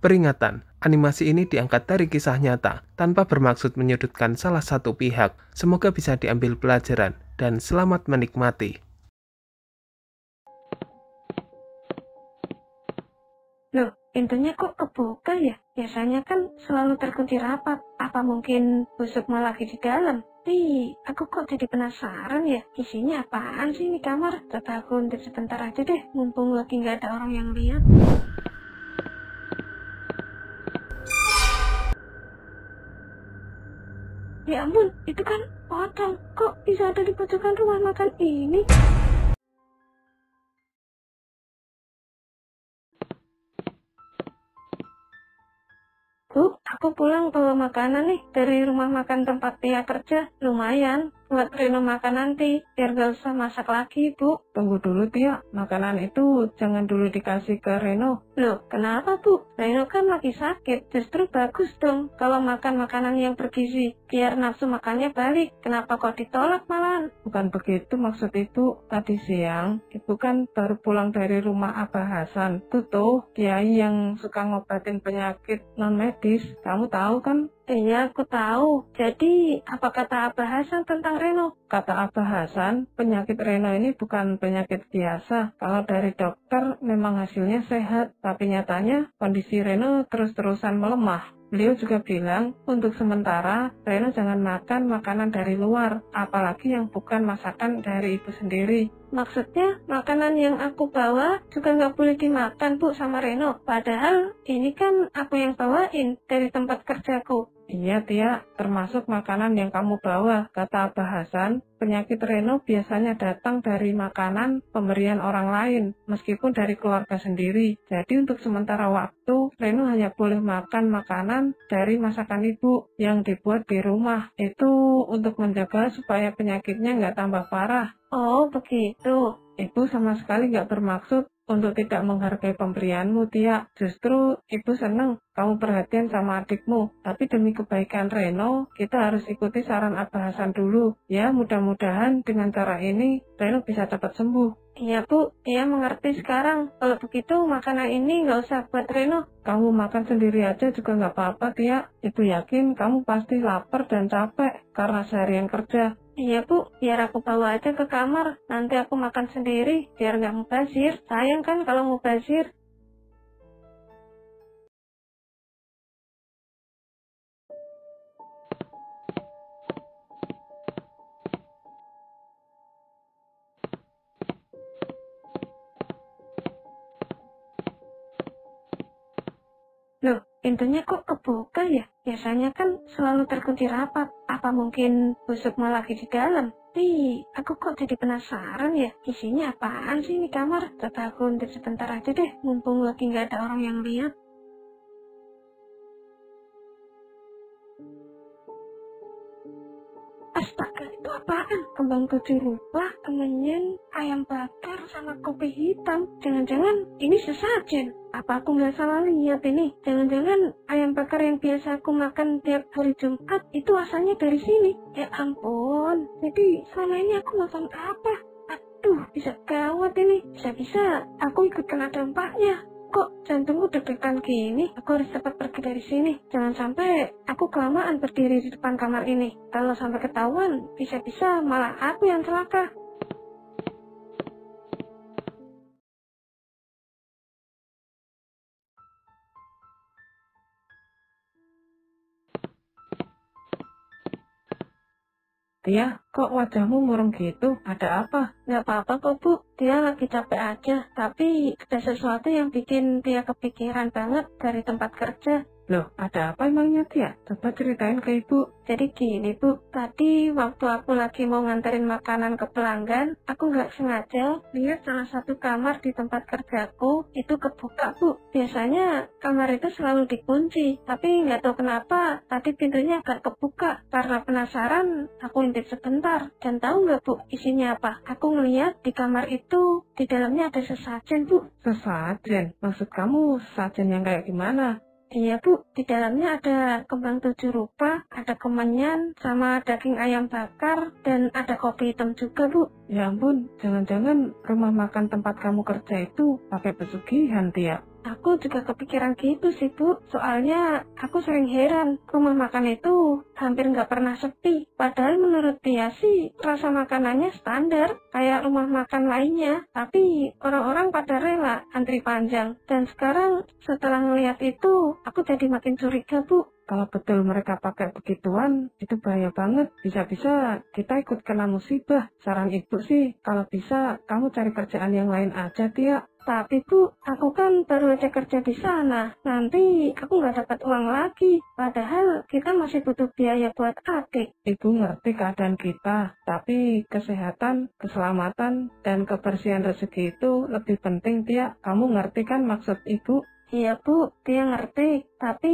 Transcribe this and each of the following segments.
Peringatan, animasi ini diangkat dari kisah nyata, tanpa bermaksud menyudutkan salah satu pihak. Semoga bisa diambil pelajaran, dan selamat menikmati. Loh, pintunya kok kebuka ya? Biasanya kan selalu terkunci rapat. Apa mungkin busukmu lagi di dalam? Aku kok jadi penasaran ya, isinya apaan sih ini kamar? Coba aku intip sebentar aja deh, mumpung lagi nggak ada orang yang lihat. Ya ampun, itu kan pocong. Kok bisa ada di pojokan rumah makan ini? Bu, aku pulang bawa makanan nih dari rumah makan tempat Tia kerja. Lumayan, buat Reno makan nanti, biar gak usah masak lagi, Bu. Tunggu dulu, Tia. Makanan itu jangan dulu dikasih ke Reno. Loh, kenapa, Bu? Reno kan lagi sakit. Justru bagus dong kalau makan makanan yang bergizi, biar nafsu makannya balik. Kenapa kok ditolak malahan? Bukan begitu maksud Ibu. Tadi siang, Ibu kan baru pulang dari rumah Abah Hasan. Itu tuh, kiai yang suka ngobatin penyakit non-medis. Kamu tahu kan? Iya, aku tahu. Jadi, apa kata Abah Hasan tentang Reno? Kata Abah Hasan, penyakit Reno ini bukan penyakit biasa. Kalau dari dokter, memang hasilnya sehat. Tapi nyatanya, kondisi Reno terus-terusan melemah. Beliau juga bilang, untuk sementara, Reno jangan makan makanan dari luar, apalagi yang bukan masakan dari ibu sendiri. Maksudnya, makanan yang aku bawa juga nggak boleh dimakan, Bu, sama Reno. Padahal, ini kan aku yang bawain dari tempat kerjaku. Iya, Tia, termasuk makanan yang kamu bawa, kata Abah Hasan. Penyakit Reno biasanya datang dari makanan pemberian orang lain, meskipun dari keluarga sendiri. Jadi untuk sementara waktu, Reno hanya boleh makan makanan dari masakan ibu yang dibuat di rumah. Itu untuk menjaga supaya penyakitnya nggak tambah parah. Oh, begitu. Ibu sama sekali nggak bermaksud untuk tidak menghargai pemberianmu, Tia. Justru Ibu senang kamu perhatian sama adikmu. Tapi demi kebaikan Reno, kita harus ikuti saran Abah Hasan dulu. Ya, mudah-mudahan dengan cara ini, Reno bisa cepat sembuh. Iya, Bu. Iya, mengerti sekarang. Kalau begitu, makanan ini nggak usah buat Reno. Kamu makan sendiri aja juga nggak apa-apa, Tia. Ibu yakin kamu pasti lapar dan capek karena seharian kerja. Iya, Bu, biar aku bawa aja ke kamar. Nanti aku makan sendiri, biar nggak mubazir. Sayang kan kalau mubazir. Loh, pintunya kok kebuka ya? Biasanya kan selalu terkunci rapat. Apa mungkin busukmu lagi di dalam? Aku kok jadi penasaran ya, isinya apaan sih ini kamar? Coba aku intip sebentar aja deh, mumpung lagi nggak ada orang yang lihat. Astaga, itu apaan? Kembang tujuh rupa, kemenyan, ayam bakar, sama kopi hitam. Jangan-jangan ini sesajen. Apa aku nggak salah lihat ini? Jangan-jangan ayam bakar yang biasa aku makan tiap hari Jumat itu asalnya dari sini. Ya ampun, jadi selama ini aku makan apa? Aduh, bisa gawat ini. Bisa-bisa aku ikut kena dampaknya. Kok jantungku deg-degan gini? Aku harus cepat pergi dari sini. Jangan sampai aku kelamaan berdiri di depan kamar ini. Kalau sampai ketahuan, bisa-bisa malah aku yang celaka. Tia, kok wajahmu murung gitu? Ada apa? Nggak apa-apa kok, Bu. Dia lagi capek aja. Tapi ada sesuatu yang bikin dia kepikiran banget dari tempat kerja. Loh, ada apa emangnya, Tia? Coba ceritain ke Ibu. Jadi gini, Bu. Tadi waktu aku lagi mau nganterin makanan ke pelanggan, aku nggak sengaja lihat salah satu kamar di tempat kerjaku itu kebuka, Bu. Biasanya kamar itu selalu dikunci, tapi nggak tahu kenapa tadi pintunya agak kebuka. Karena penasaran, aku intip sebentar. Dan tahu nggak, Bu, isinya apa? Aku ngeliat di kamar itu, di dalamnya ada sesajen, Bu. Sesajen? Maksud kamu sesajen yang kayak gimana? Iya, Bu, di dalamnya ada kembang tujuh rupa, ada kemenyan, sama daging ayam bakar, dan ada kopi hitam juga, Bu. Ya ampun, jangan-jangan rumah makan tempat kamu kerja itu pakai pesugihan, Tia. Aku juga kepikiran gitu sih, Bu. Soalnya aku sering heran, rumah makan itu hampir nggak pernah sepi. Padahal menurut dia sih, rasa makanannya standar, kayak rumah makan lainnya. Tapi orang-orang pada rela antri panjang. Dan sekarang setelah ngeliat itu, aku jadi makin curiga, Bu. Kalau betul mereka pakai begituan, itu bahaya banget. Bisa-bisa kita ikut kena musibah. Saran ibu sih, kalau bisa kamu cari kerjaan yang lain aja, Tia. Tapi Bu, aku kan baru aja kerja di sana. Nanti aku nggak dapat uang lagi. Padahal kita masih butuh biaya buat adik. Ibu ngerti keadaan kita, tapi kesehatan, keselamatan, dan kebersihan rezeki itu lebih penting, Tia. Kamu ngerti kan maksud Ibu? Iya Bu, dia ngerti. Tapi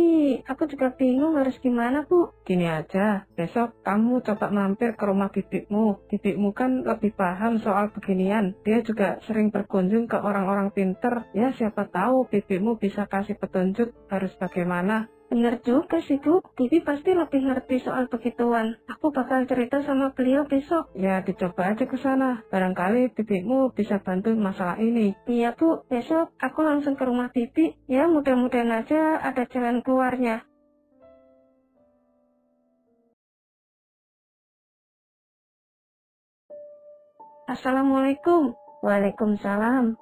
aku juga bingung harus gimana Bu. Gini aja, besok kamu coba mampir ke rumah bibikmu. Bibikmu kan lebih paham soal beginian. Dia juga sering berkunjung ke orang-orang pinter. Ya siapa tahu bibikmu bisa kasih petunjuk harus bagaimana. Bener juga sih Bu, Bibi pasti lebih ngerti soal begituan. Aku bakal cerita sama beliau besok. Ya dicoba aja ke sana. Barangkali bibimu bisa bantu masalah ini. Iya Bu, besok aku langsung ke rumah Bibi. Ya mudah-mudahan aja ada jalan keluarnya. Assalamualaikum. Waalaikumsalam.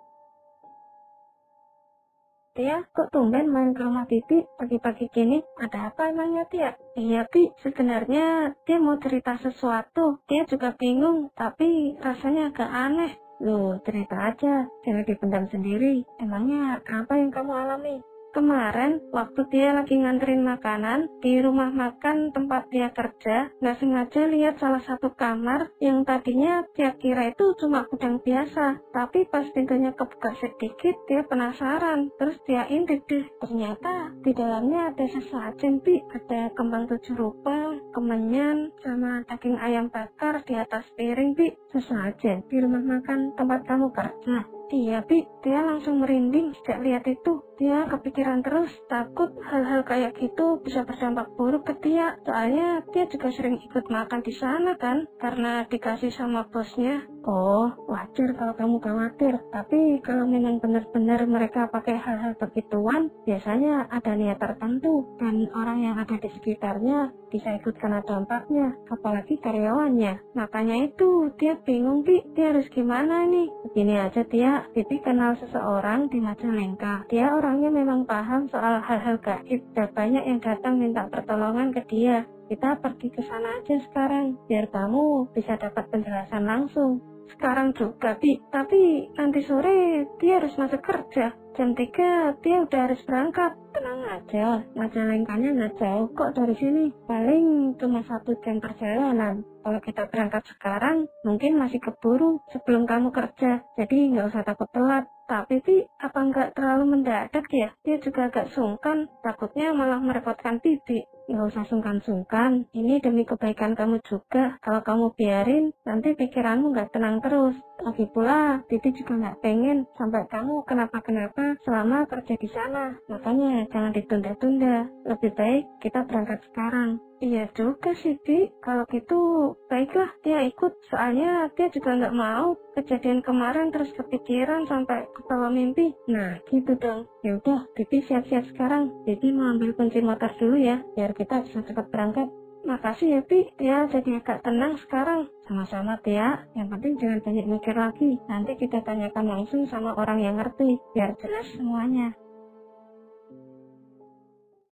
Tia, kok tumben main ke rumah Bibi pagi-pagi gini? Ada apa emangnya, Tia? Iya, Bi. Sebenarnya dia mau cerita sesuatu. Dia juga bingung, tapi rasanya agak aneh. Loh, cerita aja. Jangan dipendam sendiri. Emangnya apa yang kamu alami? Kemarin, waktu dia lagi nganterin makanan di rumah makan tempat dia kerja, nggak sengaja lihat salah satu kamar yang tadinya dia kira itu cuma gudang biasa. Tapi pas pintunya kebuka sedikit, dia penasaran. Terus dia intip deh. Ternyata di dalamnya ada sesajen, Bi. Ada kembang 7 rupa, kemenyan, sama daging ayam bakar di atas piring, Bi. Sesajen di rumah makan tempat kamu kerja. Iya, Bi. Dia langsung merinding sejak lihat itu. Dia kepikiran terus, takut hal-hal kayak gitu bisa berdampak buruk ke dia. Soalnya dia juga sering ikut makan di sana kan, karena dikasih sama bosnya. Oh, wajar kalau kamu khawatir. Tapi kalau memang benar-benar mereka pakai hal-hal begituan, biasanya ada niat tertentu. Dan orang yang ada di sekitarnya bisa ikut kena dampaknya, apalagi karyawannya. Makanya itu, dia bingung, Bi. Dia harus gimana nih? Begini aja, Tia. Bibi kenal seseorang di Majalengka. Dia orangnya memang paham soal hal-hal gaib, dan banyak yang datang minta pertolongan ke dia. Kita pergi ke sana aja sekarang, biar kamu bisa dapat penjelasan langsung. Sekarang juga, Bi. Tapi nanti sore dia harus masuk kerja. Jam 3 dia udah harus berangkat. Tenang aja, Majalengkanya nggak jauh kok dari sini. Paling cuma 1 jam perjalanan. Kalau kita berangkat sekarang, mungkin masih keburu sebelum kamu kerja. Jadi nggak usah takut telat. Tapi Bi, apa nggak terlalu mendadak ya? Dia juga agak sungkan, takutnya malah merepotkan Bibi. Nggak usah sungkan-sungkan, ini demi kebaikan kamu juga. Kalau kamu biarin, nanti pikiranmu nggak tenang terus. Lagi pula, Bibi juga nggak pengen sampai kamu kenapa-kenapa selama kerja di sana. Makanya jangan ditunda-tunda. Lebih baik kita berangkat sekarang. Iya juga sih, Bi. Kalau gitu, baiklah dia ikut. Soalnya dia juga nggak mau kejadian kemarin terus kepikiran sampai kebawa mimpi. Nah, gitu dong. Ya udah, Bibi siap-siap sekarang. Bibi mau ambil kunci motor dulu ya, biar kita bisa cepat berangkat. Makasih ya, Bi. Tia jadi agak tenang sekarang. Sama-sama, Tia. Yang penting jangan banyak mikir lagi. Nanti kita tanyakan langsung sama orang yang ngerti, biar jelas semuanya.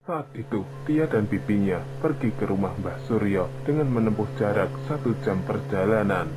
Saat itu, Tia dan bibinya pergi ke rumah Mbah Suryo dengan menempuh jarak 1 jam perjalanan.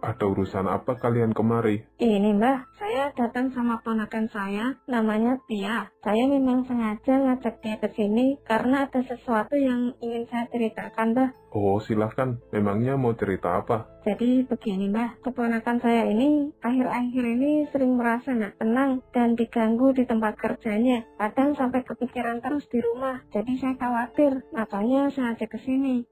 Ada urusan apa kalian kemari? Ini Mbah, saya datang sama ponakan saya, namanya Tia. Saya memang sengaja ngajak dia ke sini karena ada sesuatu yang ingin saya ceritakan, Mbah. Oh, silahkan. Memangnya mau cerita apa? Jadi begini Mbah, keponakan saya ini akhir-akhir ini sering merasa nggak tenang dan diganggu di tempat kerjanya. Kadang sampai kepikiran terus di rumah. Jadi saya khawatir, makanya saya ajak ke sini.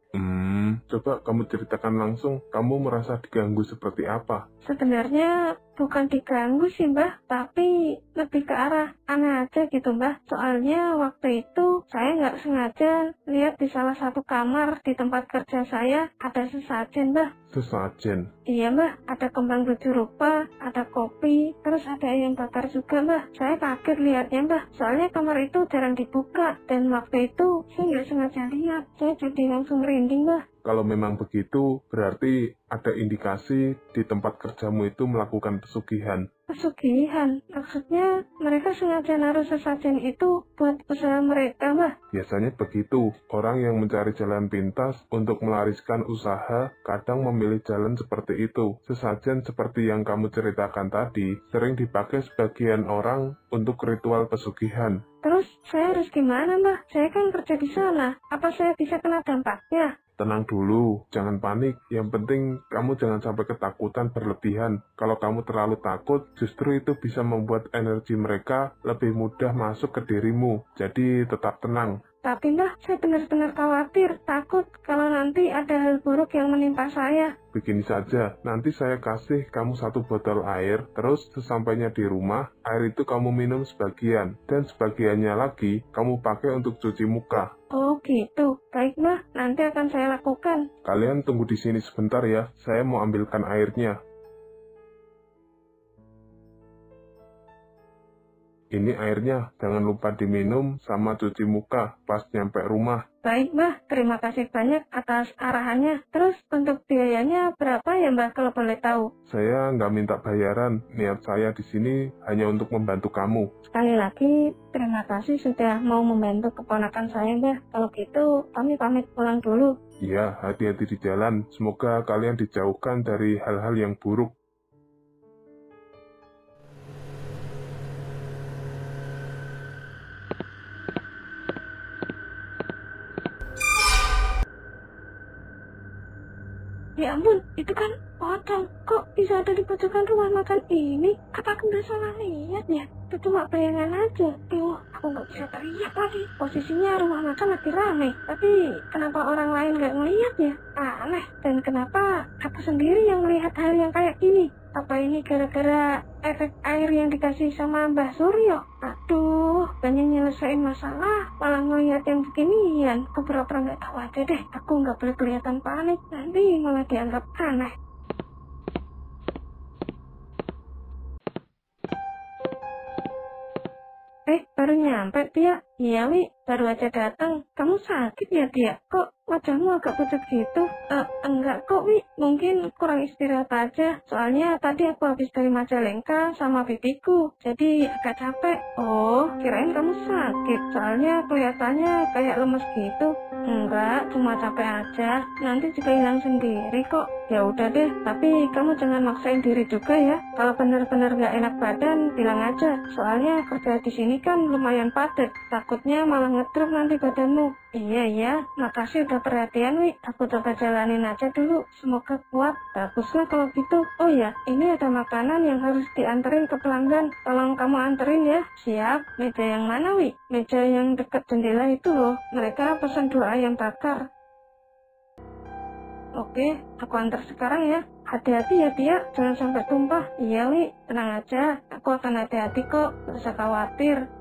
Coba kamu ceritakan langsung, kamu merasa diganggu seperti apa? Sebenarnya bukan diganggu sih Mbah, tapi lebih ke arah aneh aja gitu Mbah. Soalnya waktu itu saya nggak sengaja lihat di salah satu kamar di tempat kerja saya ada sesajen Mbah. Sesajen? Iya Mbak, ada kembang 7 rupa, ada kopi, terus ada ayam bakar juga Mbak. Saya kaget lihatnya Mbak, soalnya kamar itu jarang dibuka, dan waktu itu saya nggak sengaja lihat, saya jadi langsung merinding Mbak. Kalau memang begitu, berarti ada indikasi di tempat kerjamu itu melakukan pesugihan. Pesugihan, maksudnya mereka sengaja naruh sesajen itu buat usaha mereka Mbak. Biasanya begitu, orang yang mencari jalan pintas untuk melariskan usaha kadang memilih jalan seperti itu. Sesajen seperti yang kamu ceritakan tadi sering dipakai sebagian orang untuk ritual pesugihan. Terus saya harus gimana Mbak? Saya kan kerja di sana, apa saya bisa kena dampaknya? Tenang dulu, jangan panik. Yang penting kamu jangan sampai ketakutan berlebihan. Kalau kamu terlalu takut, justru itu bisa membuat energi mereka lebih mudah masuk ke dirimu. Jadi tetap tenang. Tapi Mbak, saya benar-benar khawatir, takut kalau nanti ada hal buruk yang menimpa saya. Begini saja, nanti saya kasih kamu 1 botol air, terus sesampainya di rumah, air itu kamu minum sebagian, dan sebagiannya lagi kamu pakai untuk cuci muka. Oh gitu, baik Mbak, nanti akan saya lakukan. Kalian tunggu di sini sebentar ya, saya mau ambilkan airnya. Ini airnya, jangan lupa diminum sama cuci muka pas nyampe rumah. Baik Mbak, terima kasih banyak atas arahannya. Terus untuk biayanya berapa ya Mbak kalau boleh tahu? Saya nggak minta bayaran, niat saya di sini hanya untuk membantu kamu. Sekali lagi, terima kasih sudah mau membantu keponakan saya Mbak. Kalau gitu, kami pamit pulang dulu. Iya, hati-hati di jalan. Semoga kalian dijauhkan dari hal-hal yang buruk. Ya ampun, itu kan pocong. Kok bisa ada di pojokan rumah makan ini? Apa aku nggak salah lihat ya? Itu cuma bayangan aja. Aku nggak bisa teriak lagi. Posisinya rumah makan lagi rame. Tapi kenapa orang lain nggak ngeliat ya? Aneh. Dan kenapa aku sendiri yang melihat hal yang kayak gini? Apa ini gara-gara efek air yang dikasih sama Mbah Suryo? Aduh, banyak nyelesain masalah, malah ngeliat yang beginian. Aku pura-pura nggak tahu aja deh. Aku nggak boleh kelihatan panik, nanti malah dianggap aneh. Baru nyampe, Tia. Iya, Wi. Baru aja datang. Kamu sakit ya, Tia? Kok wajahmu agak pucat gitu? Enggak kok, Wi. Mungkin kurang istirahat aja. Soalnya tadi aku habis dari Majalengka sama bibiku. Jadi agak capek. Oh, kirain kamu sakit. Soalnya kelihatannya kayak lemes gitu. Enggak, cuma capek aja. Nanti juga hilang sendiri kok. Ya udah deh, tapi kamu jangan maksain diri juga ya. Kalau benar-benar gak enak badan, bilang aja. Soalnya kerja di sini kan lumayan padat. Takutnya malah ngedrop nanti badanmu. Iya, makasih udah perhatian, Wi. Aku coba jalanin aja dulu. Semoga kuat. Baguslah kalau gitu. Oh ya, ini ada makanan yang harus dianterin ke pelanggan. Tolong kamu anterin ya. Siap. Meja yang mana, Wi? Meja yang dekat jendela itu loh. Mereka pesan 2 ayam bakar. Oke, aku antar sekarang ya. Hati-hati ya, Tia. Jangan sampai tumpah. Iya, Wi. Tenang aja. Aku akan hati-hati kok. Gak usah khawatir.